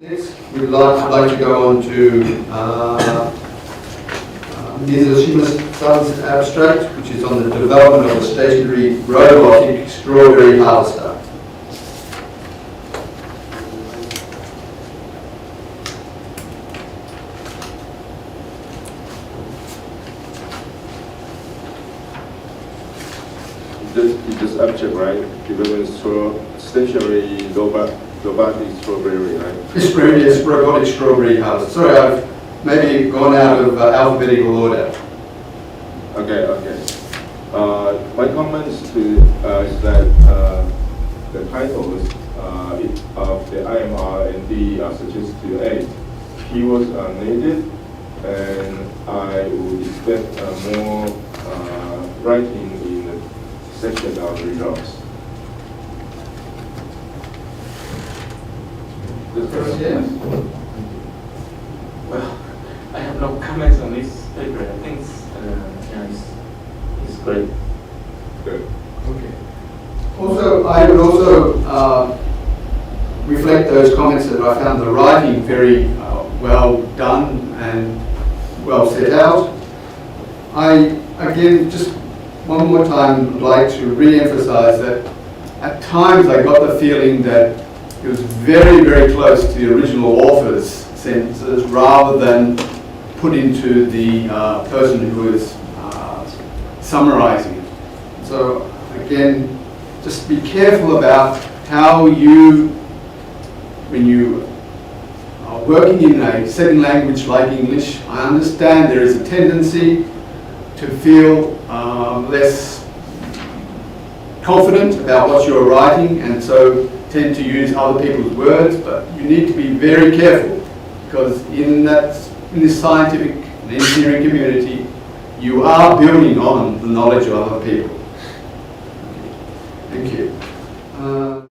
Next, we'd like to go on to Mizushima's abstract, which is on the development of a stationary robotic strawberry harvester. This abstract, right? Development stationary robotic strawberry, right? Yes, robotic strawberry harvester. Sorry, I've maybe gone out of alphabetical order. Okay. My comments to is that the titles of the IMR and D are suggested to A. Keywords are needed, and I would expect more writing in the section of results. Yes. Well, I have no comments on this paper. I think it's great. Good. Okay. Also, I would also reflect those comments that I found the writing very well done and well set out. I, again, just one more time would like to re-emphasize that at times I got the feeling that it was very, very close to the original author's sentences rather than put into the person who was summarizing it. So again, just be careful about how you, when you are working in a second language like English, I understand there is a tendency to feel less confident about what you're writing, and so tend to use other people's words, but you need to be very careful, because in this scientific and engineering community, you are building on the knowledge of other people. Thank you.